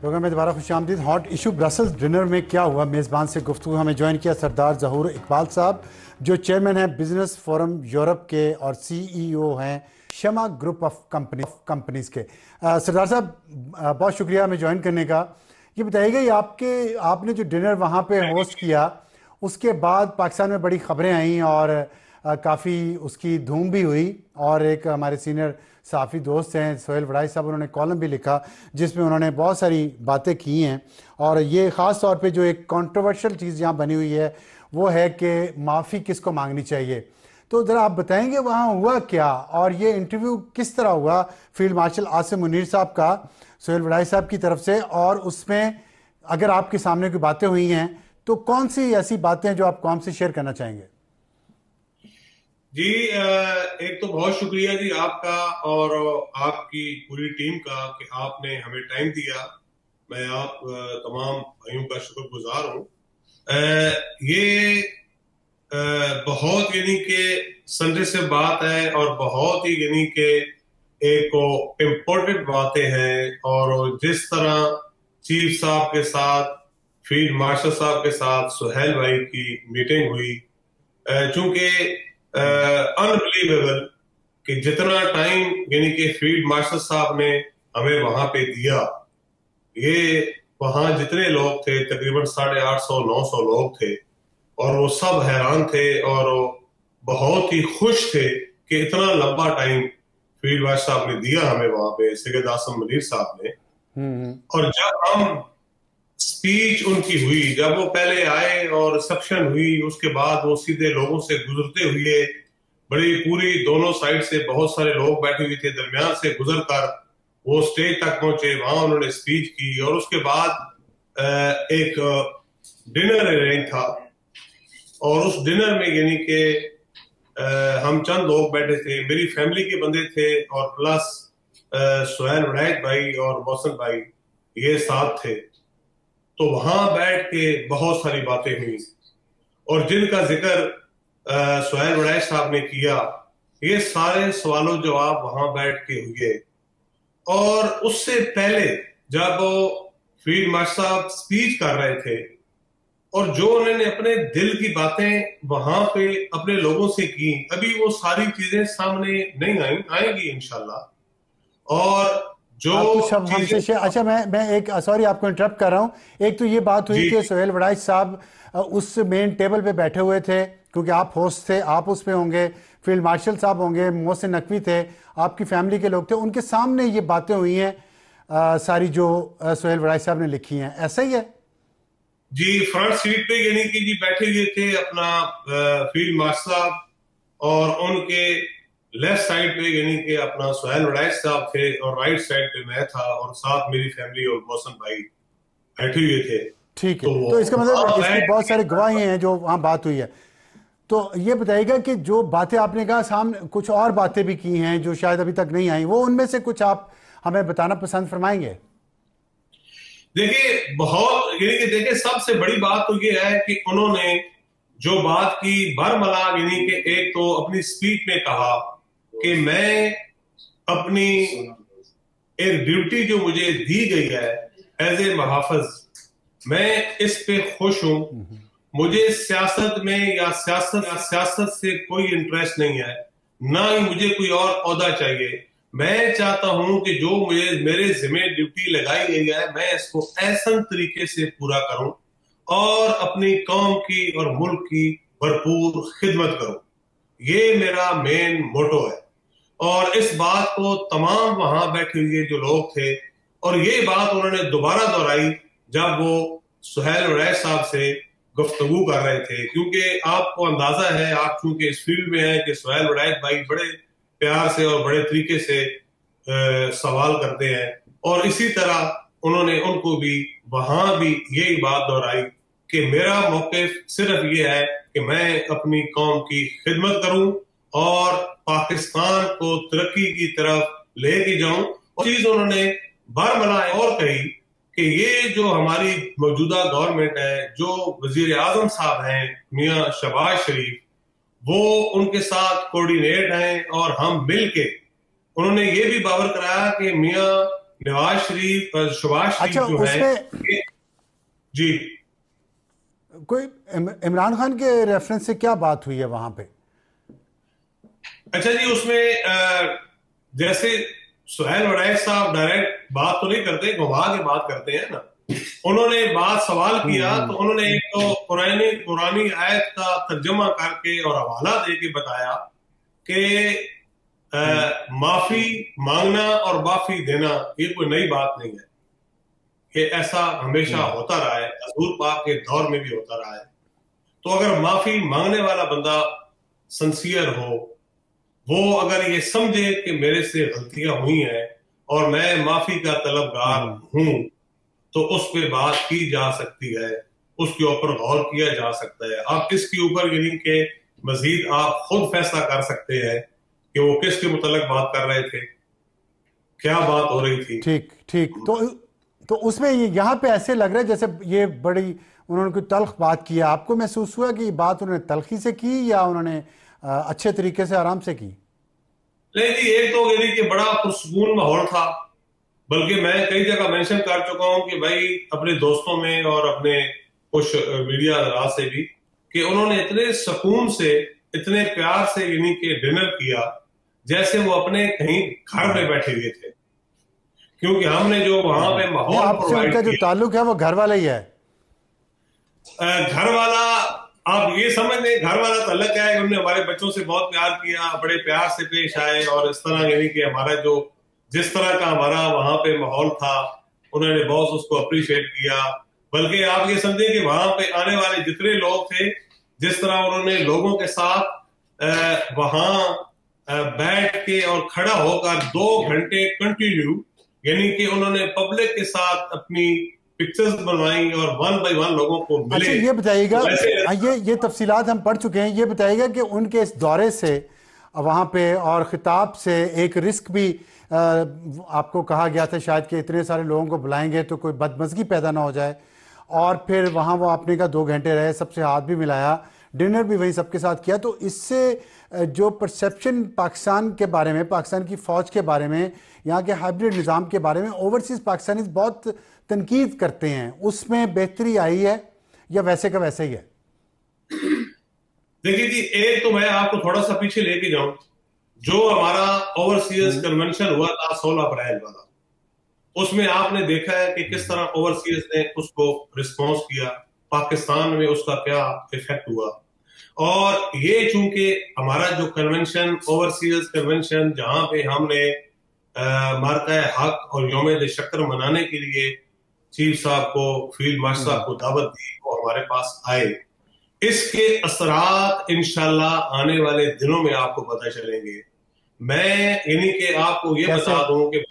Programme में दोबारा खुश आमदीद। हॉट इशू ब्रसल्स डिनर में क्या हुआ, मेज़बान से गुफ्तगू हमें ज्वाइन किया सरदार ज़हूर इकबाल साहब, जो चेयरमैन हैं बिजनेस फोरम यूरोप के और CEO हैं शमा ग्रुप ऑफ कंपनीज़ के। सरदार साहब, बहुत शुक्रिया हमें ज्वाइन करने का। ये बताइएगा, ये आपने जो डिनर वहाँ पे होस्ट किया, उसके बाद पाकिस्तान में बड़ी ख़बरें आईं और काफ़ी उसकी धूम भी हुई, और एक हमारे सीनियर साफ़ी दोस्त हैं सोहेल वड़ाई साहब, उन्होंने कॉलम भी लिखा जिसमें उन्होंने बहुत सारी बातें की हैं। और ये ख़ास तौर पे जो एक कंट्रोवर्शियल चीज़ यहाँ बनी हुई है वो है कि माफ़ी किसको मांगनी चाहिए। तो ज़रा आप बताएंगे वहाँ हुआ क्या, और ये इंटरव्यू किस तरह हुआ फील्ड मार्शल आसिम मुनीर साहब का सोहेल वड़ाई साहब की तरफ से, और उसमें अगर आपके सामने कोई बातें हुई हैं तो कौन सी ऐसी बातें जो आप कौन से शेयर करना चाहेंगे? जी, एक तो बहुत शुक्रिया जी आपका और आपकी पूरी टीम का कि आपने हमें टाइम दिया। मैं आप तमाम भाइयों का शुक्रगुजार हूँ। ये बहुत यानी कि संडे से बात है और बहुत ही यानी कि एक इम्पोर्टेंट बातें हैं। और जिस तरह चीफ साहब के साथ, फील्ड मार्शल साहब के साथ सुहेल भाई की मीटिंग हुई, चूंकि अनबिलीवेबल कि जितना टाइम यानी कि फील्ड मार्शल साहब ने हमें वहां पे दिया, ये वहां जितने लोग थे तकरीबन 850-900 लोग थे, और वो सब हैरान थे और बहुत ही खुश थे कि इतना लंबा टाइम फील्ड मार्शल साहब ने दिया हमें वहां पे, सैयद आसिम मुनीर साहब ने। और जब हम स्पीच उनकी हुई, जब वो पहले आए और रिसेप्शन हुई, उसके बाद वो सीधे लोगों से गुजरते हुए, बड़ी पूरी दोनों साइड से बहुत सारे लोग बैठे हुए थे, दरमियान से गुजर कर वो स्टेज तक पहुंचे, वहां उन्होंने स्पीच की। और उसके बाद एक डिनर अरेंज था, और उस डिनर में यानी कि हम चंद लोग बैठे थे, मेरी फैमिली के बंदे थे, और प्लस सुहेल वड़ाई भाई और मोहसिन भाई ये साथ थे। तो वहां बैठ के बहुत सारी बातें हुई, और जिनका जिक्र सुहेल वड़ाई साहब ने किया, ये सारे सवालों जवाब वहां बैठ के हुए। और उससे पहले जब फील्ड मार्शल साहब स्पीच कर रहे थे, और जो उन्होंने अपने दिल की बातें वहां पे अपने लोगों से की, अभी वो सारी चीजें सामने नहीं आएंगी इंशाल्लाह। और जो आप कुछ शब्द हमसे शेयर, अच्छा मैं एक सॉरी आपको इंटरप्ट कर रहा हूँ। एक तो ये बात हुई कि सोहेल वड़ाई साहब उस मेन टेबल पे बैठे हुए थे, क्योंकि आप होस्ट थे, आप उसमें होंगे, फील्ड मार्शल साहब होंगे, मोहसिन नकवी थे, आपकी फैमिली के लोग थे, उनके सामने ये बातें हुई हैं सारी जो सोहेल वड़ाई साहब ने लिखी हैं, ऐसा ही है? जी, फ्रंट सीट पे यानी कि जी बैठे हुए थे अपना फील्ड मार्शल साहब, और उनके लेफ्ट साइड पे यानी कि अपना सुहेल वड़ाई साहब थे, और राइट साइड पे मैं था, और साथ मेरी फैमिली और मोहसिन भाई बैठे हुए थे। ठीक है, तो इसका मतलब इसकी बहुत सारी गवाही हैं जो वहाँ बात हुई है। तो ये बताइएगा कि जो बातें आपने कहा, सामने कुछ और बातें भी की हैं जो शायद अभी तक नहीं आई, वो उनमें से कुछ आप हमें बताना पसंद फरमाएंगे? देखिए, बहुत यानी कि देखिए, सबसे बड़ी बात तो ये है कि उन्होंने जो बात की बरमला, यानी कि एक तो अपनी स्पीच में कहा कि मैं अपनी एक ड्यूटी जो मुझे दी गई है एज ए मुहाफिज, मैं इस पे खुश हूं। मुझे सियासत में या सियासत से कोई इंटरेस्ट नहीं है, ना ही मुझे कोई और ओहदा चाहिए। मैं चाहता हूं कि जो मुझे मेरे जिम्मे ड्यूटी लगाई गई है, मैं इसको ऐसा तरीके से पूरा करूं और अपनी कौम की और मुल्क की भरपूर खिदमत करूं। ये मेरा मेन मोटो है। और इस बात को तमाम वहां बैठे हुए जो लोग थे, और ये बात उन्होंने दोबारा दोहराई जब वो सुहेल वड़ाई साहब से गुफ्तगू कर रहे थे, क्योंकि आपको अंदाजा है, आप चूंकि इस फील्ड में हैं, कि सुहेल वड़ाई भाई बड़े प्यार से और बड़े तरीके से सवाल करते हैं। और इसी तरह उन्होंने उनको भी वहां भी यही बात दोहराई कि मेरा मौक़िफ़ सिर्फ ये है कि मैं अपनी कौम की खिदमत करूं और पाकिस्तान को तरक्की की तरफ लेके जाऊं। और चीज उन्होंने बरमला और कही कि ये जो हमारी मौजूदा गवर्नमेंट है, जो वजीर आजम साहब हैं मियां शहबाज शरीफ, वो उनके साथ कोऑर्डिनेट हैं, और हम मिलके, उन्होंने ये भी बावर कराया कि मियां नवाज शरीफ, शहबाज शरीफ अच्छा, जो है उसमें जी कोई इमरान खान के रेफरेंस से क्या बात हुई है वहां पे? अच्छा जी, उसमें जैसे सुहैल वड़ैच साहब डायरेक्ट बात तो नहीं करते, घुमा के बात करते हैं ना। उन्होंने बात सवाल किया तो उन्होंने एक तो पुरानी आयत का तर्जुमा करके और हवाला दे के बताया कि माफी मांगना और माफी देना ये कोई नई बात नहीं है, कि ऐसा हमेशा होता रहा है, हजूर पाक के दौर में भी होता रहा है। तो अगर माफी मांगने वाला बंदा सिंसियर हो, वो अगर ये समझे कि मेरे से गलतियां हुई हैं और मैं माफी का तलबगार हूं, तो उस पे बात की जा सकती है, उसके ऊपर गौर किया जा सकता है। आप इसके ऊपर यानी कि मजीद आप खुद फैसला कर सकते हैं कि वो किसके मुतल्लिक बात कर रहे थे, क्या बात हो रही थी। ठीक ठीक। तो उसमें यहाँ पे ऐसे लग रहा है जैसे ये बड़ी उन्होंने कोई तल्ख बात की है। आपको महसूस हुआ कि ये बात उन्होंने तल्खी से की या उन्होंने अच्छे तरीके से आराम से की? नहीं जी, एक तो यानी कि बड़ा पुरसकून माहौल था, बल्कि मैं कई जगह मेंशन कर चुका हूं कि भाई अपने दोस्तों में और अपने कुछ मीडिया हजरात से भी, कि उन्होंने इतने सुकून से, इतने प्यार से यानी कि डिनर किया जैसे वो अपने कहीं घर में बैठे हुए थे, क्योंकि हमने जो वहां पे माहौल आपसे प्रोवाइड उनका जो किया, ताल्लुक है वो घर वाला ही है। घर वाला, आप ये समझ लें घर वाला ताल्लुक है कि उन्होंने हमारे बच्चों से बहुत प्यार किया, बड़े प्यार से पेश आए, और इस तरह यानी कि हमारा जो जिस तरह का हमारा वहां पे माहौल था उन्होंने बहुत उसको अप्रिशिएट किया। बल्कि आप ये समझे कि वहां पे आने वाले जितने लोग थे, जिस तरह उन्होंने लोगों के साथ वहां बैठ के और खड़ा होकर 2 घंटे कंटिन्यू यानी कि उन्होंने पब्लिक के साथ अपनी पिक्चर्स बनवाई और 1 बाय 1 लोगों को मिले। अच्छा, ये बताइएगा, तो ये तफसीलात हम पढ़ चुके हैं। ये बताइएगा कि उनके इस दौरे से वहाँ पे और खिताब से एक रिस्क भी आपको कहा गया था शायद कि इतने सारे लोगों को बुलाएंगे तो कोई बदमज़गी पैदा ना हो जाए, और फिर वहाँ वो आपने का 2 घंटे रहे, सबसे हाथ भी मिलाया, डिनर भी वहीं सबके साथ किया। तो इससे जो परसेप्शन पाकिस्तान के बारे में, पाकिस्तान की फ़ौज के बारे में, यहाँ के हाइब्रिड निज़ाम के बारे में ओवरसीज़ पाकिस्तानीज़ बहुत तनकीद करते हैं, उसमें बेहतरी आई है या वैसे का वैसे ही है? देखिए जी, एक तो मैं आपको थोड़ा सा पीछे लेके जाऊं, जो हमारा ओवरसीज कन्वेंशन हुआ था 16 अप्रैल वाला, उसमें आपने देखा है कि किस तरह ओवरसीज ने उसको रिस्पॉन्स किया, पाकिस्तान में उसका क्या इफेक्ट हुआ। और ये चूंकि हमारा जो कन्वेंशन, ओवरसीज कन्वेंशन, जहां पे हमने मार्का हक और यौम शक्र मनाने के लिए चीफ साहब को, फील्ड मार्शल साहब को दावत दी, वो हमारे पास आए, इसके असरात इंशाल्लाह आने वाले दिनों में आपको पता चलेंगे। मैं यानी कि आपको ये बता दूं कि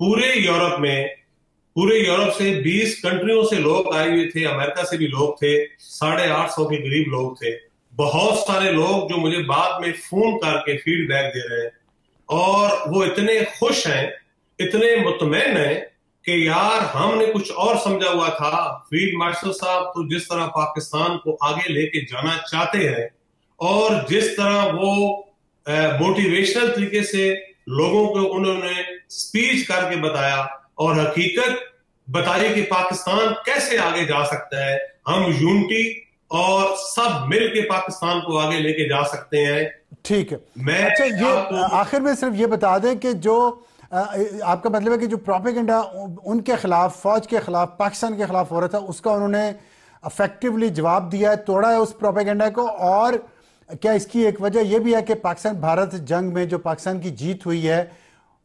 पूरे यूरोप से 20 कंट्रियों से लोग आए हुए थे, अमेरिका से भी लोग थे, 850 के करीब लोग थे। बहुत सारे लोग जो मुझे बाद में फोन करके फीडबैक दे रहे हैं, और वो इतने खुश हैं, इतने मुतमईन हैं कि यार हमने कुछ और समझा हुआ था, फील्ड मार्शल साहब तो जिस तरह पाकिस्तान को आगे लेके जाना चाहते हैं और जिस तरह वो मोटिवेशनल तरीके से लोगों को उन्होंने स्पीच करके बताया और हकीकत बताई कि पाकिस्तान कैसे आगे जा सकता है, हम यूनिटी और सब मिल के पाकिस्तान को आगे लेके जा सकते हैं। ठीक है। अच्छा, ये आखिर में सिर्फ ये बता दें कि जो आपका मतलब है कि जो प्रोपेगेंडा उनके खिलाफ, फौज के खिलाफ, पाकिस्तान के खिलाफ हो रहा था, उसका उन्होंने इफेक्टिवली जवाब दिया है, तोड़ा है उस प्रोपेगेंडा को। और क्या इसकी एक वजह यह भी है कि पाकिस्तान भारत जंग में जो पाकिस्तान की जीत हुई है,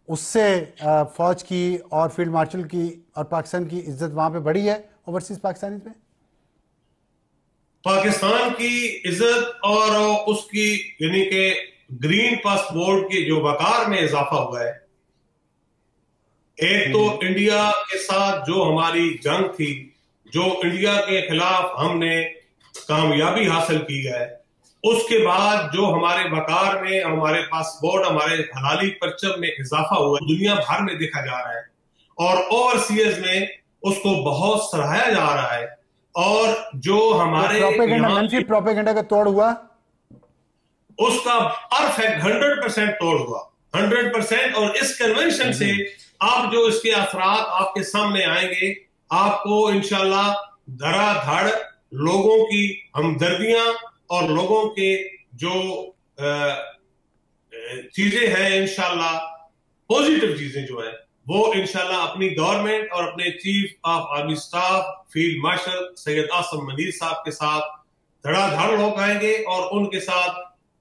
उससे फौज की और फील्ड मार्शल की और पाकिस्तान की इज्जत वहां पे बढ़ी है ओवरसीज पाकिस्तानी में? पाकिस्तान की इज्जत और उसकी यानी कि ग्रीन पासपोर्ट की जो वकार में इजाफा हुआ है। एक तो इंडिया के साथ जो हमारी जंग थी, जो इंडिया के खिलाफ हमने कामयाबी हासिल की है, उसके बाद जो हमारे वकार में, हमारे पासपोर्ट, हमारे हलाली परचम में इजाफा हुआ, दुनिया भर में देखा जा रहा है और ओवरसीज में उसको बहुत सराहाया जा रहा है। और जो हमारे प्रोपेगेंडा का तोड़ हुआ, उसका परफेक्ट 100% तोड़ हुआ, 100%। और इस कन्वेंशन से اب جو اس کے اثرات آپ کے سامنے آئیں گے، آپ کو انشاءاللہ دھڑا دھڑ لوگوں کی ہمدردیاں اور لوگوں کے جو چیزیں ہیں انشاءاللہ پوزیٹو چیزیں جو ہیں وہ انشاءاللہ اپنی گورنمنٹ اور اپنے chief of army staff field marshal Syed Asim Munir صاحب کے ساتھ دھڑا دھڑ لوگ آئیں گے اور ان کے ساتھ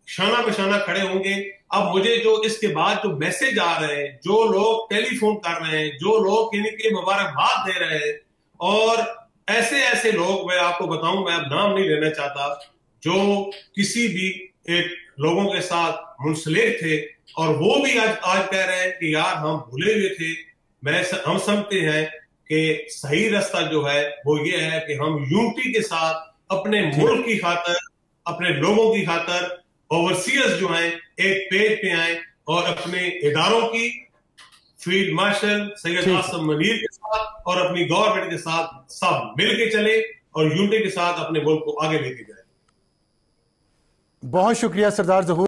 شانہ بشانہ کھڑے ہوں گے. اب مجھے جو اس کے بعد جو میسج آ رہے ہیں، جو لوگ ٹیلی فون کر رہے ہیں، جو لوگ یعنی کہ مبارکباد دے رہے ہیں، اور ایسے لوگ میں آپ کو بتاؤں، میں اب نام نہیں لینا چاہتا، جو کسی بھی ایک لوگوں کے ساتھ منسلک تھے اور وہ بھی آج کہہ رہے ہیں کہ یار ہم بھولے ہوئے تھے. ہم سمجھتے ہیں کہ صحیح راستہ جو ہے وہ یہ ہے کہ ہم یونٹی کے ساتھ اپنے ملک کی خاطر، اپنے لوگوں کی خاطر اوورسیئرز جو ہیں ایک پیج پہ آئیں اور اپنے اداروں کی فیلڈ مارشل سید عاصم منیر کے ساتھ اور اپنی گورنمنٹ کے ساتھ سب مل کے چلے اور یونٹی کے ساتھ اپنے ملک کو آگے لے کے جائیں. بہت شکریہ سردار ظہور.